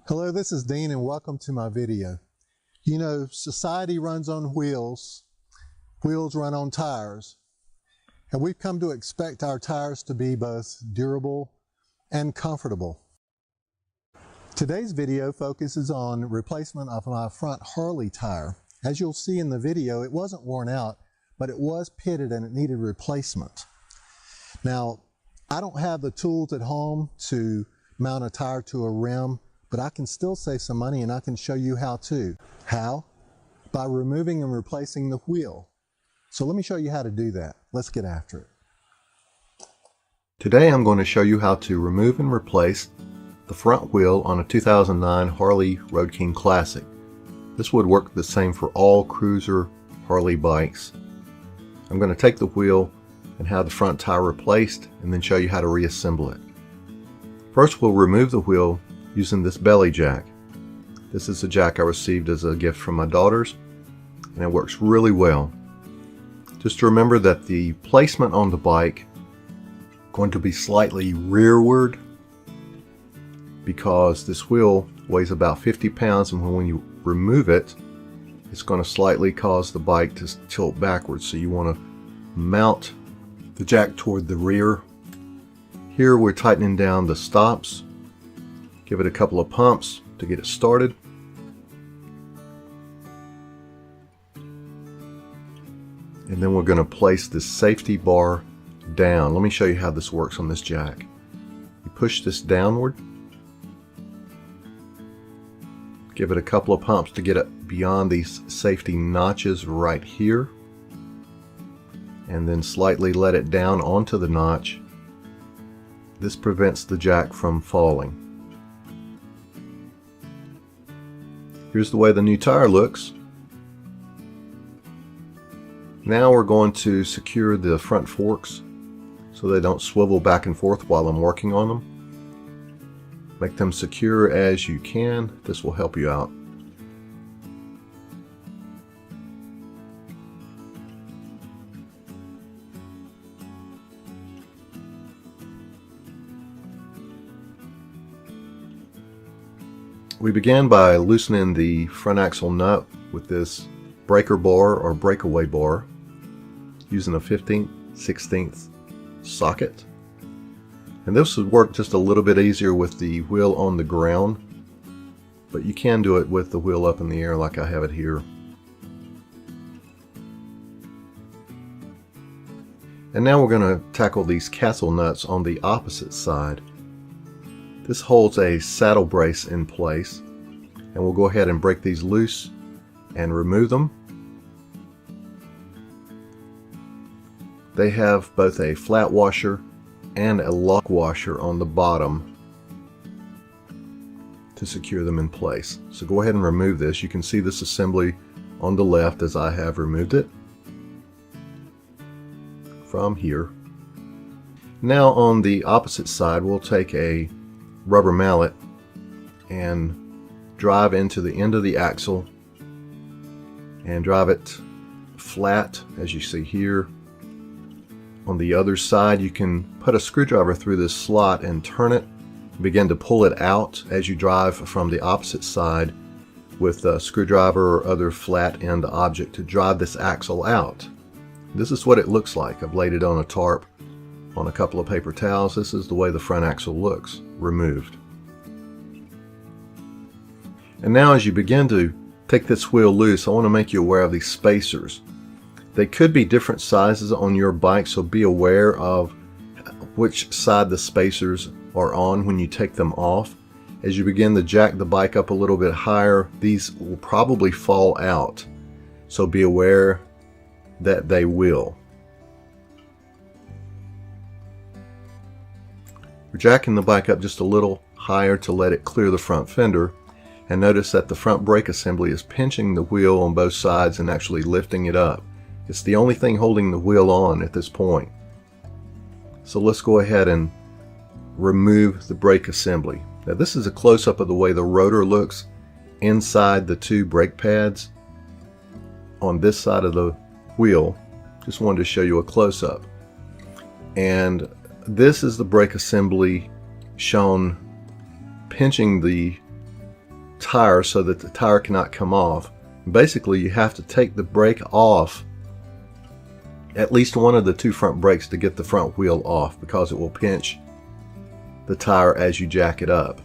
Hello, this is Dean and welcome to my video. You know, society runs on wheels, wheels run on tires, and we've come to expect our tires to be both durable and comfortable. Today's video focuses on replacement of my front Harley tire. As you'll see in the video, it wasn't worn out, but it was pitted and it needed replacement. Now, I don't have the tools at home to mount a tire to a rim, but I can still save some money and I can show you how to. How? By removing and replacing the wheel. So let me show you how to do that. Let's get after it. Today I'm going to show you how to remove and replace the front wheel on a 2009 Harley Road King Classic. This would work the same for all cruiser Harley bikes. I'm going to take the wheel and have the front tire replaced and then show you how to reassemble it. First, we'll remove the wheel using this belly jack. This is a jack I received as a gift from my daughters, and it works really well. Just remember that the placement on the bike is going to be slightly rearward because this wheel weighs about 50 pounds, and when you remove it, it's going to slightly cause the bike to tilt backwards. So you want to mount the jack toward the rear. Here we're tightening down the stops. Give it a couple of pumps to get it started. And then we're going to place this safety bar down. Let me show you how this works on this jack. You push this downward. Give it a couple of pumps to get it beyond these safety notches right here. And then slightly let it down onto the notch. This prevents the jack from falling. Here's the way the new tire looks. Now we're going to secure the front forks so they don't swivel back and forth while I'm working on them. Make them secure as you can. This will help you out. We began by loosening the front axle nut with this breaker bar or breakaway bar using a 15/16 socket. And this would work just a little bit easier with the wheel on the ground, but you can do it with the wheel up in the air like I have it here. And now we're going to tackle these casl nuts on the opposite side. This holds a saddle brace in place, and we'll go ahead and break these loose and remove them. They have both a flat washer and a lock washer on the bottom to secure them in place. So go ahead and remove this. You can see this assembly on the left as I have removed it from here. Now on the opposite side, we'll take a rubber mallet and drive into the end of the axle and drive it flat as you see here. On the other side, you can put a screwdriver through this slot and turn it, begin to pull it out as you drive from the opposite side with a screwdriver or other flat end object to drive this axle out. This is what it looks like. I've laid it on a tarp on a couple of paper towels. This is the way the front axle looks, removed. And now as you begin to take this wheel loose, I want to make you aware of these spacers. They could be different sizes on your bike, so be aware of which side the spacers are on when you take them off. As you begin to jack the bike up a little bit higher, these will probably fall out, so be aware that they will. We're jacking the bike up just a little higher to let it clear the front fender, and notice that the front brake assembly is pinching the wheel on both sides and actually lifting it up. It's the only thing holding the wheel on at this point. So let's go ahead and remove the brake assembly. Now this is a close-up of the way the rotor looks inside the two brake pads on this side of the wheel. Just wanted to show you a close-up. And this is the brake assembly shown pinching the tire so that the tire cannot come off. Basically, you have to take the brake off, at least one of the two front brakes, to get the front wheel off, because it will pinch the tire as you jack it up.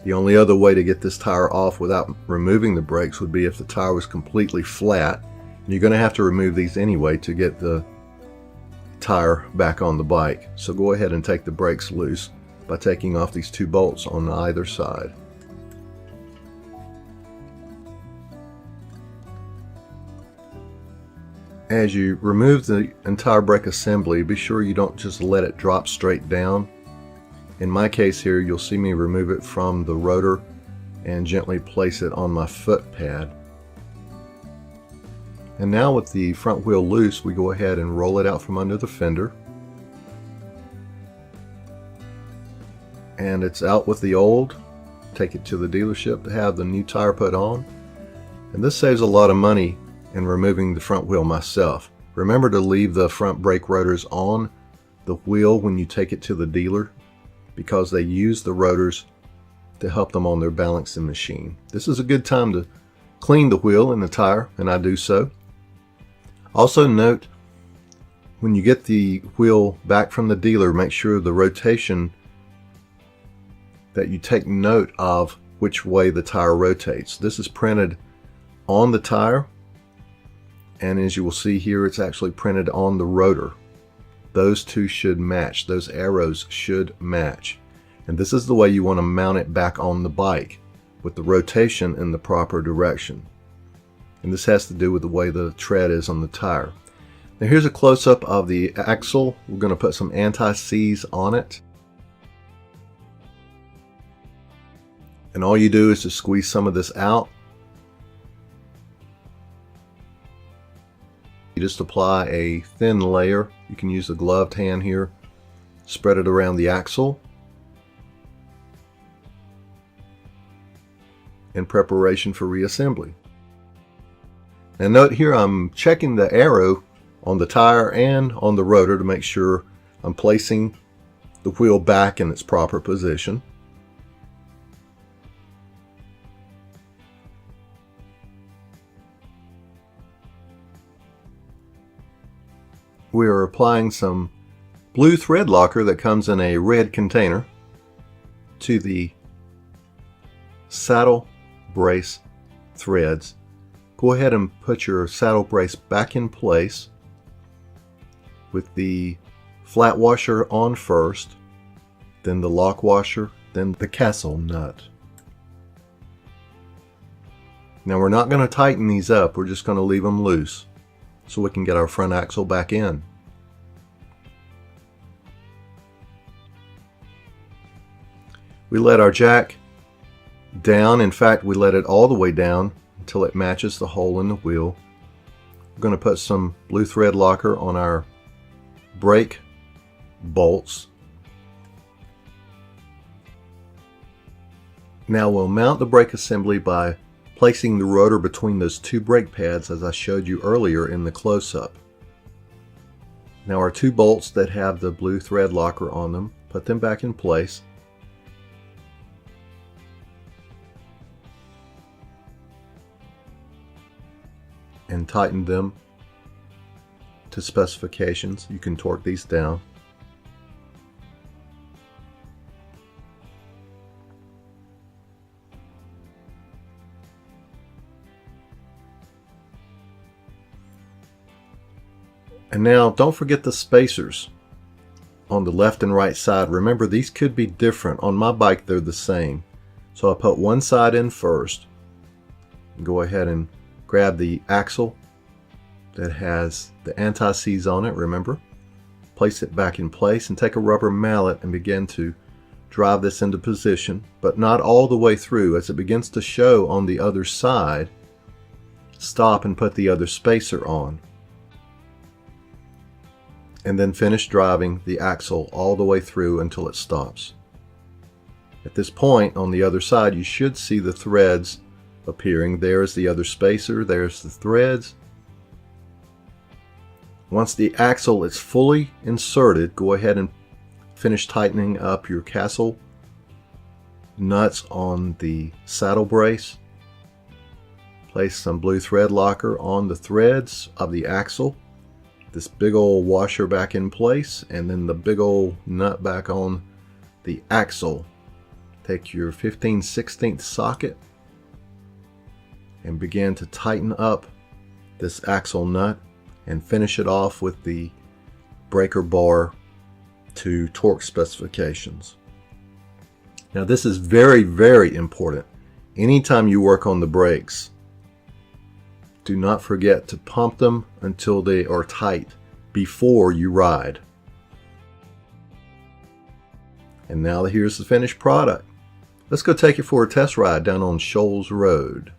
The only other way to get this tire off without removing the brakes would be if the tire was completely flat. You're going to have to remove these anyway to get the tire back on the bike. So go ahead and take the brakes loose by taking off these two bolts on either side. As you remove the entire brake assembly, be sure you don't just let it drop straight down. In my case here, you'll see me remove it from the rotor and gently place it on my foot pad. And now with the front wheel loose, we go ahead and roll it out from under the fender. And it's out with the old. Take it to the dealership to have the new tire put on. And this saves a lot of money in removing the front wheel myself. Remember to leave the front brake rotors on the wheel when you take it to the dealer, because they use the rotors to help them on their balancing machine. This is a good time to clean the wheel and the tire, and I do so. Also note, when you get the wheel back from the dealer, make sure the rotation, that you take note of which way the tire rotates. This is printed on the tire, and as you will see here, it's actually printed on the rotor. Those two should match. Those arrows should match. And this is the way you want to mount it back on the bike, with the rotation in the proper direction. And this has to do with the way the tread is on the tire. Now here's a close-up of the axle. We're going to put some anti-seize on it. And all you do is to squeeze some of this out. You just apply a thin layer. You can use a gloved hand here. Spread it around the axle in preparation for reassembly. And note here, I'm checking the arrow on the tire and on the rotor to make sure I'm placing the wheel back in its proper position. We are applying some blue thread locker that comes in a red container to the saddle brace threads. Go ahead and put your saddle brace back in place with the flat washer on first, then the lock washer, then the casl nut. Now we're not going to tighten these up, we're just going to leave them loose so we can get our front axle back in. We let our jack down. In fact, we let it all the way down until it matches the hole in the wheel. We're going to put some blue thread locker on our brake bolts. Now we'll mount the brake assembly by placing the rotor between those two brake pads as I showed you earlier in the close-up. Now our two bolts that have the blue thread locker on them, put them back in place. And tighten them to specifications. You can torque these down. And now don't forget the spacers on the left and right side. Remember, these could be different. On my bike they're the same. So I put one side in first. Go ahead and grab the axle that has the anti-seize on it, remember. Place it back in place and take a rubber mallet and begin to drive this into position, but not all the way through. As it begins to show on the other side, stop and put the other spacer on. And then finish driving the axle all the way through until it stops. At this point on the other side, you should see the threads appearing. There's the other spacer, there's the threads. Once the axle is fully inserted, go ahead and finish tightening up your casl nuts on the saddle brace. Place some blue thread locker on the threads of the axle. This big old washer back in place, and then the big old nut back on the axle. Take your 15/16 socket and begin to tighten up this axle nut and finish it off with the breaker bar to torque specifications. Now this is very, very important. Anytime you work on the brakes, do not forget to pump them until they are tight before you ride. And now here's the finished product. Let's go take it for a test ride down on Shoals Road.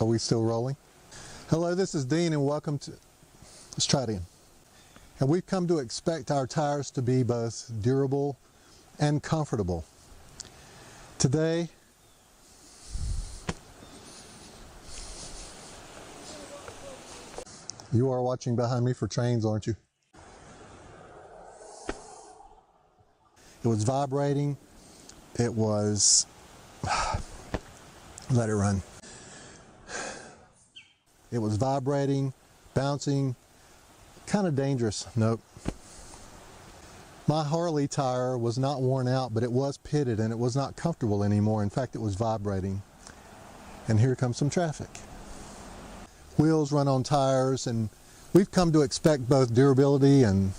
Are we still rolling? Hello, this is Dean and welcome to, let's try it again. And we've come to expect our tires to be both durable and comfortable. Today, you are watching behind me for trains, aren't you? It was vibrating. It was, let it run. It was vibrating, bouncing, kind of dangerous. Nope. My Harley tire was not worn out, but it was pitted and it was not comfortable anymore. In fact, it was vibrating. And here comes some traffic. Wheels run on tires, and we've come to expect both durability and